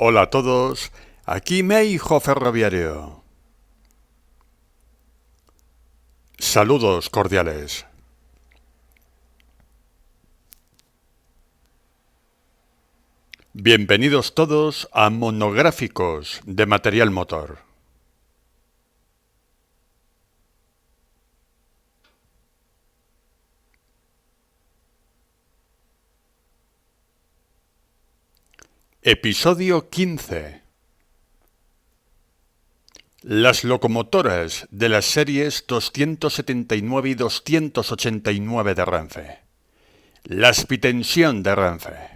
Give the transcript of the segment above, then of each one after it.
Hola a todos, aquí Meijo Ferroviario. Saludos cordiales. Bienvenidos todos a Monográficos de Material Motor. Episodio 15. Las locomotoras de las series 279 y 289 de Renfe. La Spitensión de Renfe.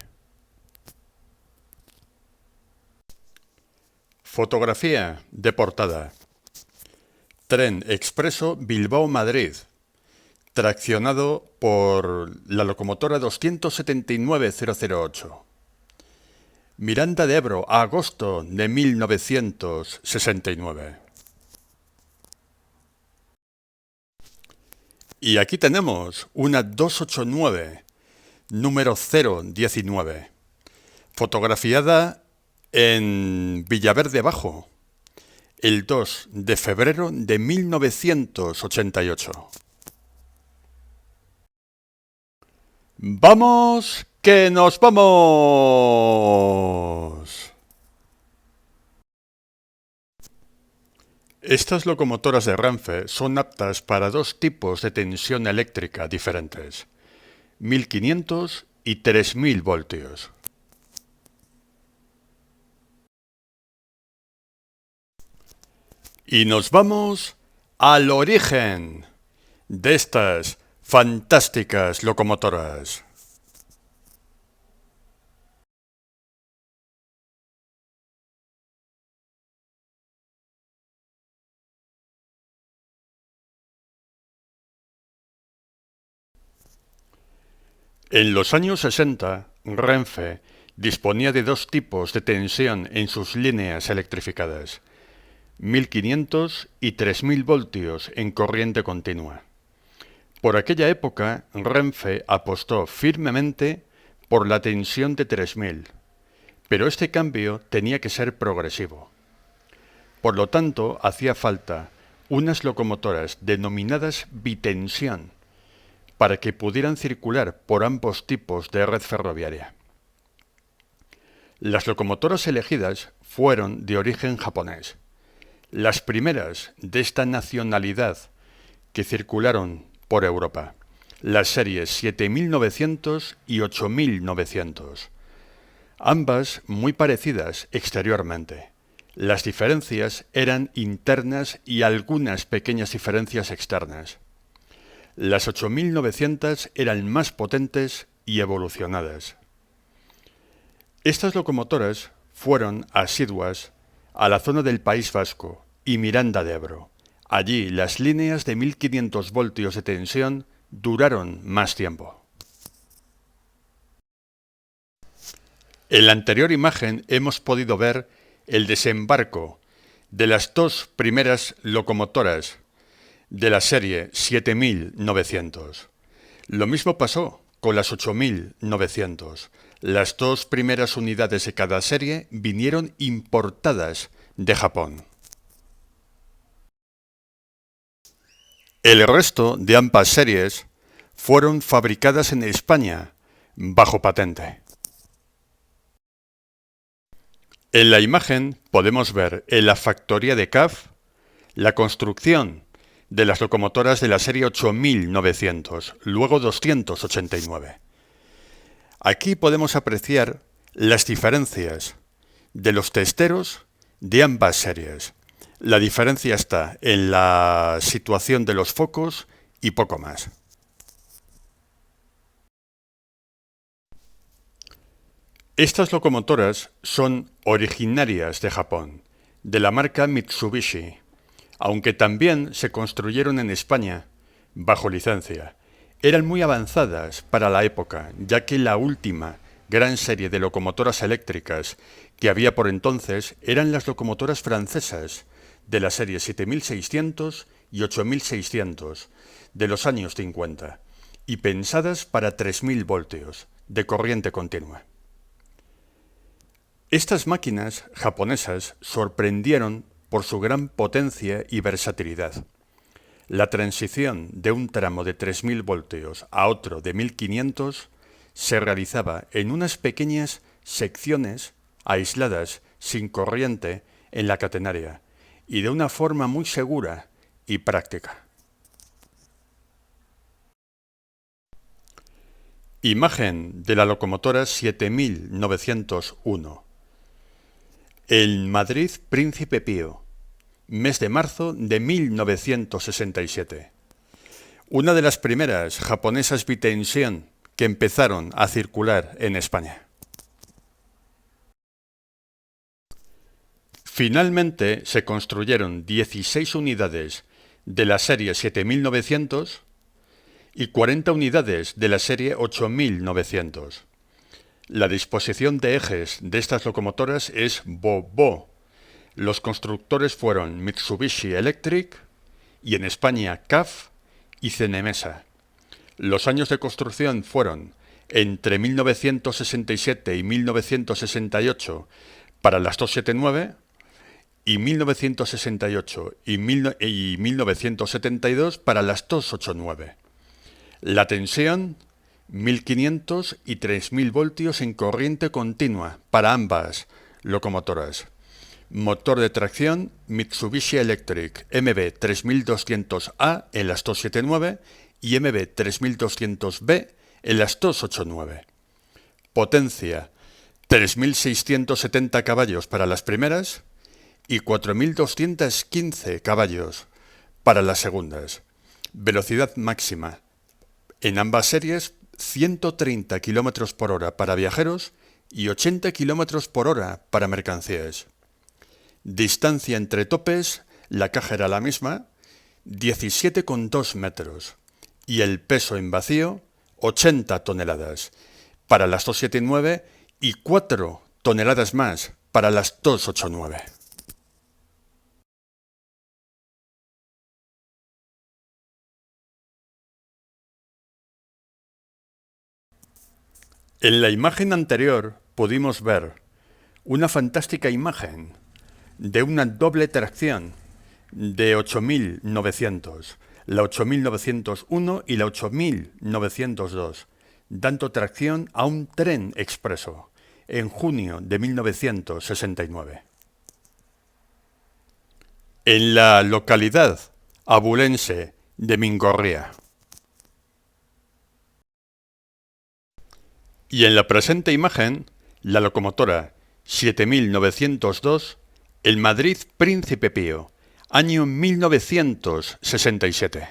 Fotografía de portada. Tren expreso Bilbao-Madrid, traccionado por la locomotora 279-008. Miranda de Ebro, agosto de 1969. Y aquí tenemos una 289, número 019, fotografiada en Villaverde Bajo, el 2 de febrero de 1988. ¡Vamos, que nos vamos! Estas locomotoras de Renfe son aptas para dos tipos de tensión eléctrica diferentes, 1500 y 3000 voltios. Y nos vamos al origen de estas fantásticas locomotoras. En los años 60, Renfe disponía de dos tipos de tensión en sus líneas electrificadas, 1500 y 3000 voltios en corriente continua. Por aquella época, Renfe apostó firmemente por la tensión de 3000, pero este cambio tenía que ser progresivo. Por lo tanto, hacía falta unas locomotoras denominadas bitensión, para que pudieran circular por ambos tipos de red ferroviaria. Las locomotoras elegidas fueron de origen japonés. Las primeras de esta nacionalidad que circularon por Europa, las series 7900 y 8900, ambas muy parecidas exteriormente. Las diferencias eran internas y algunas pequeñas diferencias externas. Las 8900 eran más potentes y evolucionadas. Estas locomotoras fueron asiduas a la zona del País Vasco y Miranda de Ebro. Allí las líneas de 1500 voltios de tensión duraron más tiempo. En la anterior imagen hemos podido ver el desembarco de las dos primeras locomotoras de la serie 7900. Lo mismo pasó con las 8900. Las dos primeras unidades de cada serie vinieron importadas de Japón. El resto de ambas series fueron fabricadas en España bajo patente. En la imagen podemos ver en la factoría de CAF la construcción de las locomotoras de la serie 8900, luego 289. Aquí podemos apreciar las diferencias de los testeros de ambas series. La diferencia está en la situación de los focos y poco más. Estas locomotoras son originarias de Japón, de la marca Mitsubishi, aunque también se construyeron en España bajo licencia. Eran muy avanzadas para la época, ya que la última gran serie de locomotoras eléctricas que había por entonces eran las locomotoras francesas de la serie 7600 y 8600 de los años 50 y pensadas para 3000 voltios de corriente continua. Estas máquinas japonesas sorprendieron por su gran potencia y versatilidad. La transición de un tramo de 3000 voltios a otro de 1500 se realizaba en unas pequeñas secciones aisladas sin corriente en la catenaria y de una forma muy segura y práctica. Imagen de la locomotora 7901. En Madrid, Príncipe Pío, mes de marzo de 1967. Una de las primeras japonesas bitensión que empezaron a circular en España. Finalmente se construyeron 16 unidades de la serie 7900 y 40 unidades de la serie 8900. La disposición de ejes de estas locomotoras es Bo-Bo. Los constructores fueron Mitsubishi Electric y en España CAF y Cenemesa. Los años de construcción fueron entre 1967 y 1968 para las 279 y 1968 y 1972 para las 289. La tensión 1500 y 3000 voltios en corriente continua para ambas locomotoras. Motor de tracción Mitsubishi Electric MB3200A en las 279 y MB3200B en las 289. Potencia 3670 caballos para las primeras y 4215 caballos para las segundas. Velocidad máxima en ambas series 130 km por hora para viajeros y 80 km por hora para mercancías. Distancia entre topes, la caja era la misma, 17,2 metros y el peso en vacío 80 toneladas para las 279 y 4 toneladas más para las 289. En la imagen anterior pudimos ver una fantástica imagen de una doble tracción de 8900, la 8901 y la 8902, dando tracción a un tren expreso en junio de 1969. En la localidad abulense de Mingorría. Y en la presente imagen, la locomotora 7902, el Madrid Príncipe Pío, año 1967.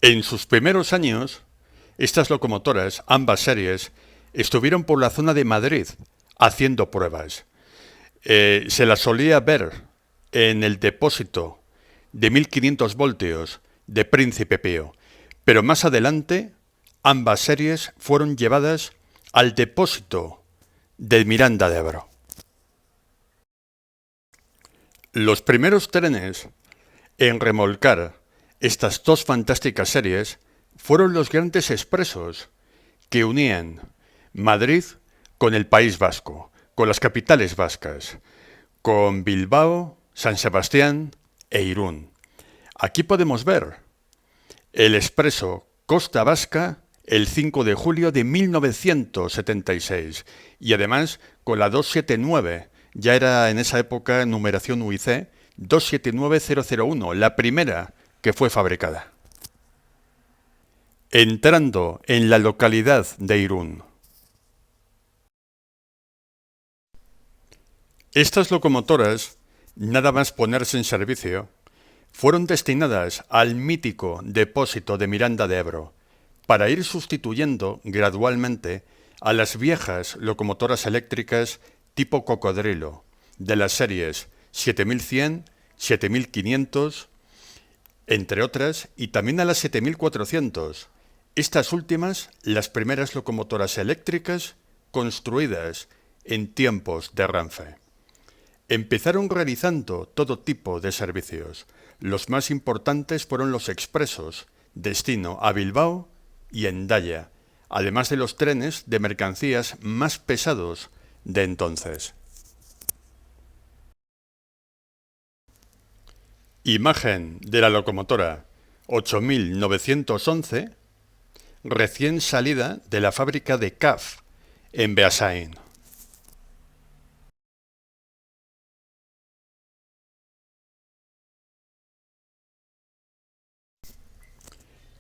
En sus primeros años, estas locomotoras, ambas series, estuvieron por la zona de Madrid haciendo pruebas. Se las solía ver en el depósito de 1500 voltios de Príncipe Pío. Pero más adelante, ambas series fueron llevadas al depósito de Miranda de Ebro. Los primeros trenes en remolcar estas dos fantásticas series fueron los grandes expresos que unían Madrid con el País Vasco, con las capitales vascas, con Bilbao, San Sebastián e Irún. Aquí podemos ver el expreso Costa Vasca el 5 de julio de 1976 y además con la 279, ya era en esa época numeración UIC, 279001, la primera que fue fabricada. Entrando en la localidad de Irún. Estas locomotoras, nada más ponerse en servicio, fueron destinadas al mítico depósito de Miranda de Ebro para ir sustituyendo gradualmente a las viejas locomotoras eléctricas tipo cocodrilo de las series 7100, 7500, entre otras, y también a las 7400. Estas últimas, las primeras locomotoras eléctricas construidas en tiempos de Renfe. Empezaron realizando todo tipo de servicios. Los más importantes fueron los expresos, destino a Bilbao y Hendaya, además de los trenes de mercancías más pesados de entonces. Imagen de la locomotora 8911, recién salida de la fábrica de CAF en Beasain.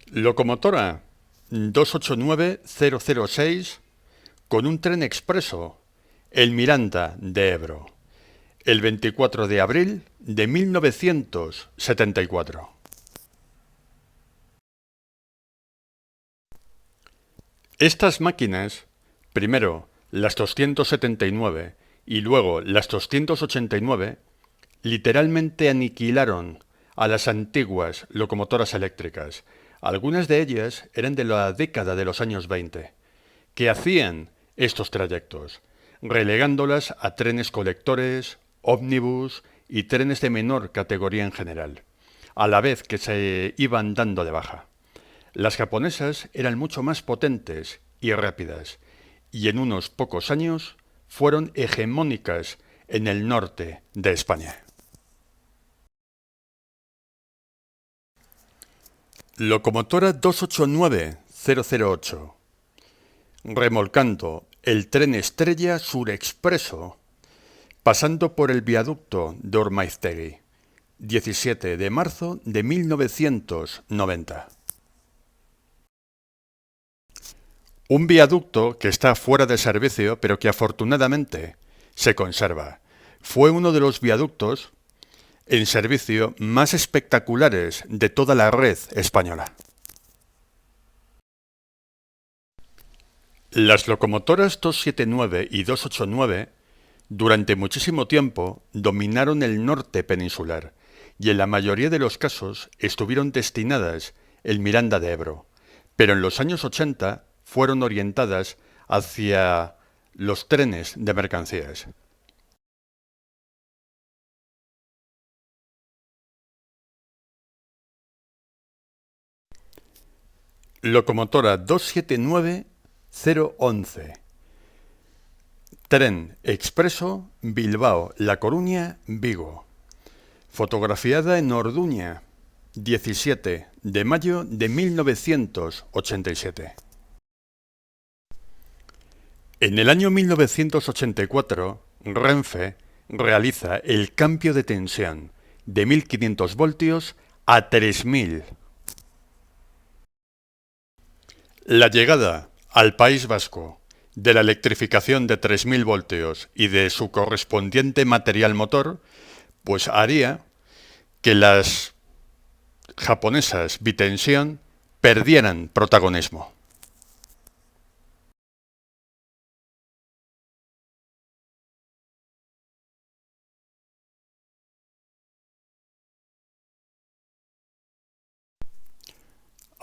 Locomotora 289006 con un tren expreso, el Miranda de Ebro, el 24 de abril de 1974. Estas máquinas, primero las 279 y luego las 289, literalmente aniquilaron a las antiguas locomotoras eléctricas. Algunas de ellas eran de la década de los años 20, que hacían estos trayectos, relegándolas a trenes colectores, ómnibus y trenes de menor categoría en general, a la vez que se iban dando de baja. Las japonesas eran mucho más potentes y rápidas, y en unos pocos años fueron hegemónicas en el norte de España. Locomotora 289008, remolcando el tren Estrella Surexpreso, pasando por el viaducto de Ormaiztegui, 17 de marzo de 1990. Un viaducto que está fuera de servicio, pero que afortunadamente se conserva. Fue uno de los viaductos en servicio más espectaculares de toda la red española. Las locomotoras 279 y 289 durante muchísimo tiempo dominaron el norte peninsular y en la mayoría de los casos estuvieron destinadas en Miranda de Ebro, pero en los años 80 fueron orientadas hacia los trenes de mercancías. Locomotora 279011, tren expreso Bilbao-La Coruña-Vigo, fotografiada en Orduña, 17 de mayo de 1987. En el año 1984, Renfe realiza el cambio de tensión de 1500 voltios a 3000. La llegada al País Vasco de la electrificación de 3000 voltios y de su correspondiente material motor, pues haría que las japonesas bitensión perdieran protagonismo.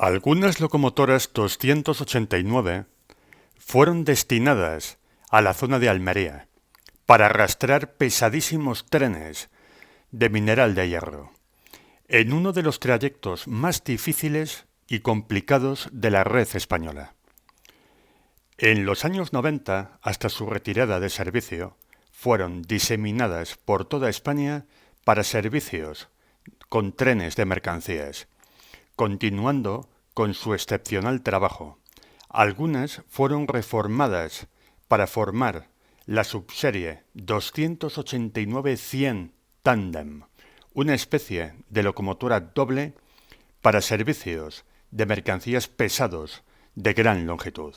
Algunas locomotoras 289 fueron destinadas a la zona de Almería para arrastrar pesadísimos trenes de mineral de hierro, en uno de los trayectos más difíciles y complicados de la red española. En los años 90, hasta su retirada de servicio, fueron diseminadas por toda España para servicios con trenes de mercancías, continuando con su excepcional trabajo. Algunas fueron reformadas para formar la subserie 289-100 Tandem, una especie de locomotora doble para servicios de mercancías pesados de gran longitud.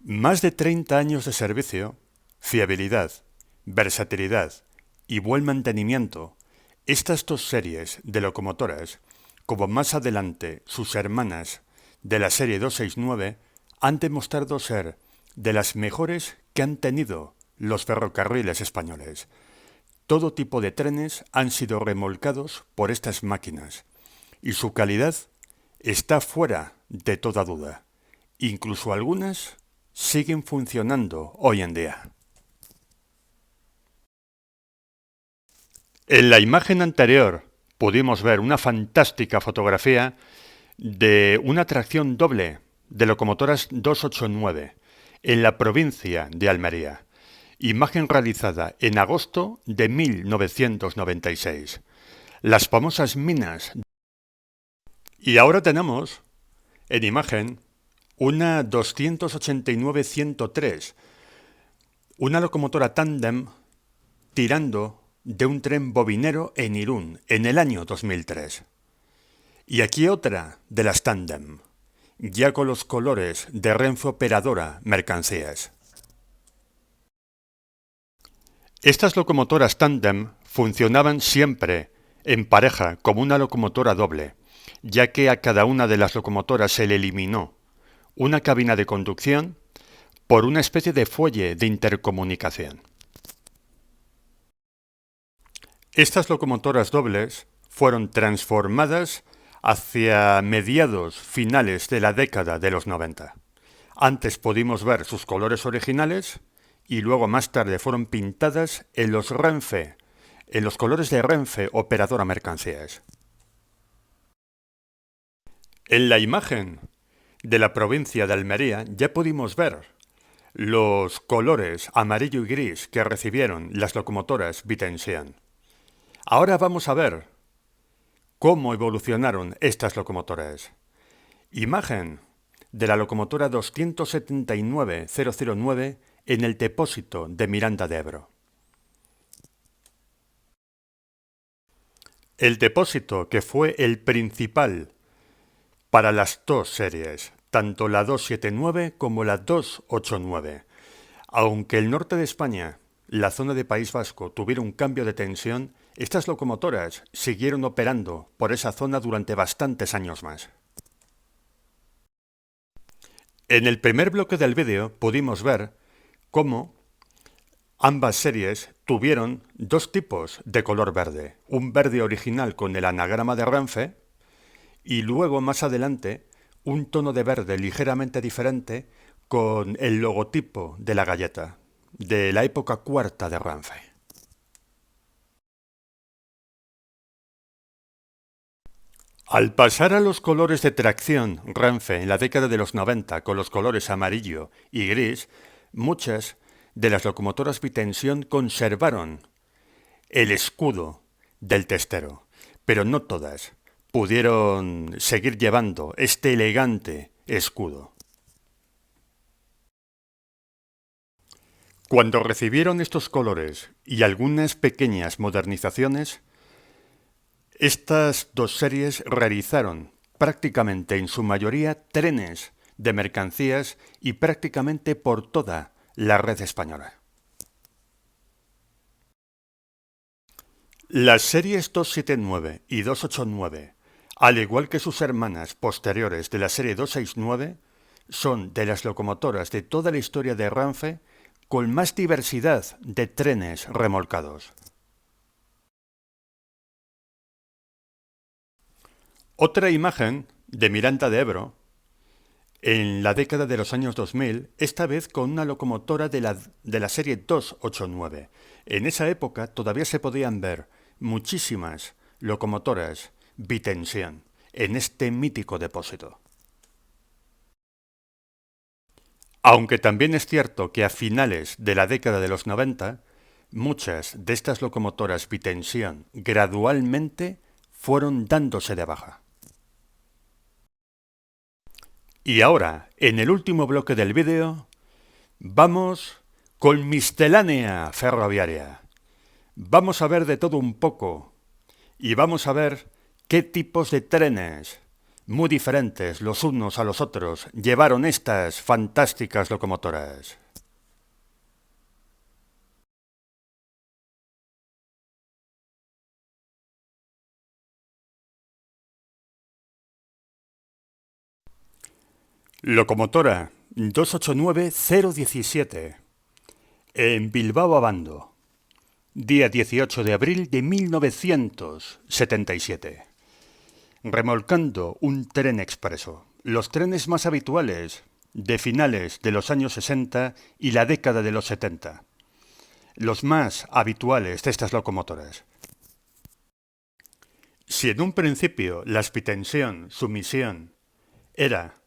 Más de 30 años de servicio, fiabilidad, versatilidad y buen mantenimiento, estas dos series de locomotoras, como más adelante sus hermanas de la serie 269, han demostrado ser de las mejores que han tenido los ferrocarriles españoles. Todo tipo de trenes han sido remolcados por estas máquinas y su calidad está fuera de toda duda. Incluso algunas siguen funcionando hoy en día. En la imagen anterior pudimos ver una fantástica fotografía de una tracción doble de locomotoras 289 en la provincia de Almería. Imagen realizada en agosto de 1996. Las famosas minas. Y ahora tenemos en imagen una 289-103, una locomotora tándem tirando de un tren bobinero en Irún en el año 2003. Y aquí otra de las tándem, ya con los colores de Renfe Operadora Mercancías. Estas locomotoras tándem funcionaban siempre en pareja como una locomotora doble, ya que a cada una de las locomotoras se le eliminó una cabina de conducción por una especie de fuelle de intercomunicación. Estas locomotoras dobles fueron transformadas hacia mediados finales de la década de los 90. Antes pudimos ver sus colores originales y luego más tarde fueron pintadas en los Renfe, en los colores de Renfe Operadora Mercancías. En la imagen de la provincia de Almería ya pudimos ver los colores amarillo y gris que recibieron las locomotoras Vitensian. Ahora vamos a ver cómo evolucionaron estas locomotoras. Imagen de la locomotora 279-009 en el depósito de Miranda de Ebro. El depósito que fue el principal para las dos series, tanto la 279 como la 289. Aunque el norte de España, la zona de País Vasco, tuviera un cambio de tensión, estas locomotoras siguieron operando por esa zona durante bastantes años más. En el primer bloque del vídeo pudimos ver cómo ambas series tuvieron dos tipos de color verde. Un verde original con el anagrama de Renfe y luego más adelante un tono de verde ligeramente diferente con el logotipo de la galleta, de la época cuarta de Renfe. Al pasar a los colores de tracción Renfe en la década de los 90 con los colores amarillo y gris, muchas de las locomotoras Vitensian conservaron el escudo del testero, pero no todas pudieron seguir llevando este elegante escudo. Cuando recibieron estos colores y algunas pequeñas modernizaciones, estas dos series realizaron prácticamente en su mayoría trenes de mercancías y prácticamente por toda la red española. Las series 279 y 289, al igual que sus hermanas posteriores de la serie 269, son de las locomotoras de toda la historia de Renfe con más diversidad de trenes remolcados. Otra imagen de Miranda de Ebro, en la década de los años 2000, esta vez con una locomotora de la serie 289. En esa época todavía se podían ver muchísimas locomotoras Vitensian en este mítico depósito. Aunque también es cierto que a finales de la década de los 90, muchas de estas locomotoras Vitensian gradualmente fueron dándose de baja. Y ahora, en el último bloque del vídeo, vamos con miscelánea ferroviaria. Vamos a ver de todo un poco y vamos a ver qué tipos de trenes muy diferentes los unos a los otros llevaron estas fantásticas locomotoras. Locomotora 289-017 en Bilbao Abando, día 18 de abril de 1977. Remolcando un tren expreso, los trenes más habituales de finales de los años 60 y la década de los 70. Los más habituales de estas locomotoras. Si en un principio las Vitensian, su misión era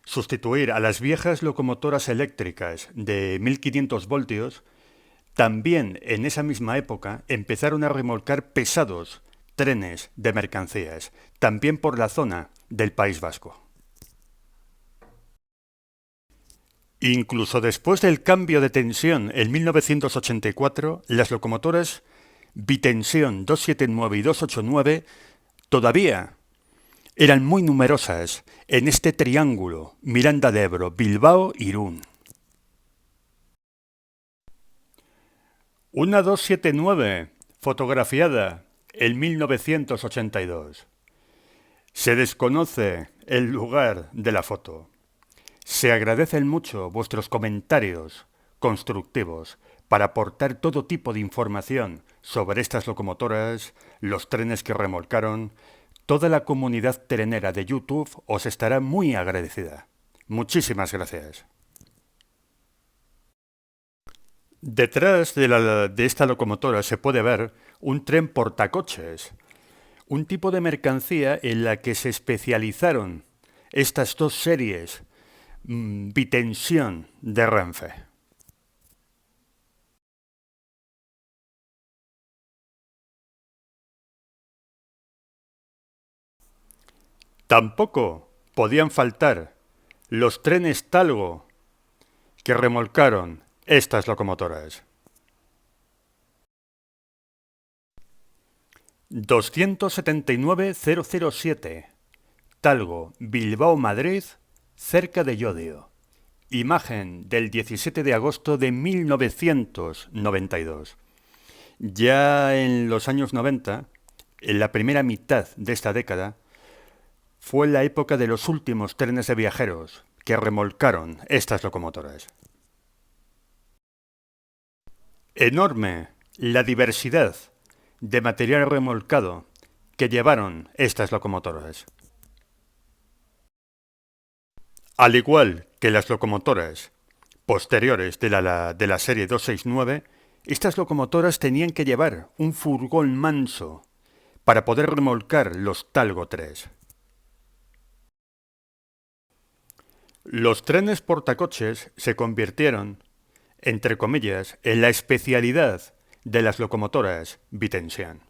sustituir a las viejas locomotoras eléctricas de 1500 voltios, también en esa misma época empezaron a remolcar pesados trenes de mercancías, también por la zona del País Vasco. Incluso después del cambio de tensión en 1984, las locomotoras bitensión 279 y 289 todavía eran muy numerosas en este triángulo Miranda de Ebro, Bilbao, Irún. Una 279 fotografiada en 1982. Se desconoce el lugar de la foto. Se agradecen mucho vuestros comentarios constructivos para aportar todo tipo de información sobre estas locomotoras, los trenes que remolcaron. Toda la comunidad trenera de YouTube os estará muy agradecida. Muchísimas gracias. Detrás de esta locomotora se puede ver un tren portacoches, un tipo de mercancía en la que se especializaron estas dos series bitensión de Renfe. Tampoco podían faltar los trenes Talgo que remolcaron estas locomotoras. 279.007 Talgo, Bilbao, Madrid, cerca de Llodio. Imagen del 17 de agosto de 1992. Ya en los años 90, en la primera mitad de esta década, fue la época de los últimos trenes de viajeros que remolcaron estas locomotoras. Enorme la diversidad de material remolcado que llevaron estas locomotoras. Al igual que las locomotoras posteriores de la serie 269, estas locomotoras tenían que llevar un furgón manso para poder remolcar los Talgo 3. Los trenes portacoches se convirtieron, entre comillas, en la especialidad de las locomotoras bitensión.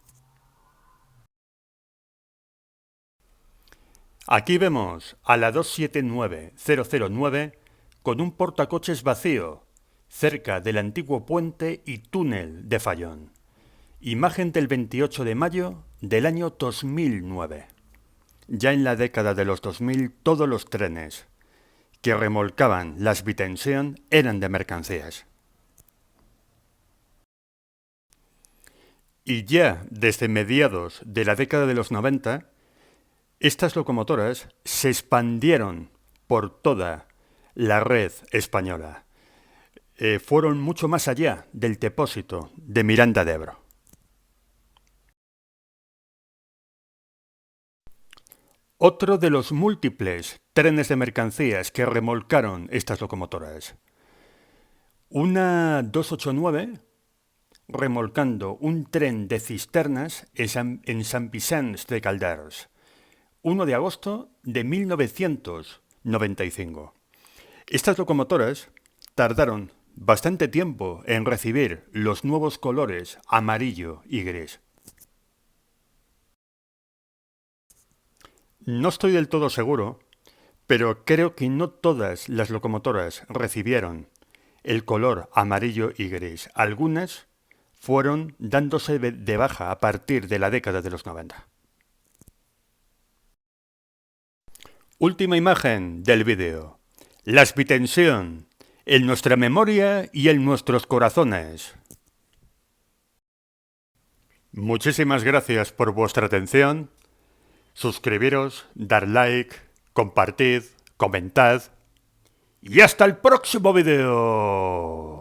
Aquí vemos a la 279.009 con un portacoches vacío cerca del antiguo puente y túnel de Fallón. Imagen del 28 de mayo del año 2009. Ya en la década de los 2000 todos los trenes que remolcaban las bitensión eran de mercancías. Y ya desde mediados de la década de los 90, estas locomotoras se expandieron por toda la red española. Fueron mucho más allá del depósito de Miranda de Ebro. Otro de los múltiples trenes de mercancías que remolcaron estas locomotoras. Una 289 remolcando un tren de cisternas en San Vicente de Calders, 1 de agosto de 1995. Estas locomotoras tardaron bastante tiempo en recibir los nuevos colores amarillo y gris. No estoy del todo seguro, pero creo que no todas las locomotoras recibieron el color amarillo y gris. Algunas fueron dándose de baja a partir de la década de los 90. Última imagen del vídeo. Las bitensión en nuestra memoria y en nuestros corazones. Muchísimas gracias por vuestra atención. Suscribiros, dar like, compartid, comentad. Y hasta el próximo vídeo.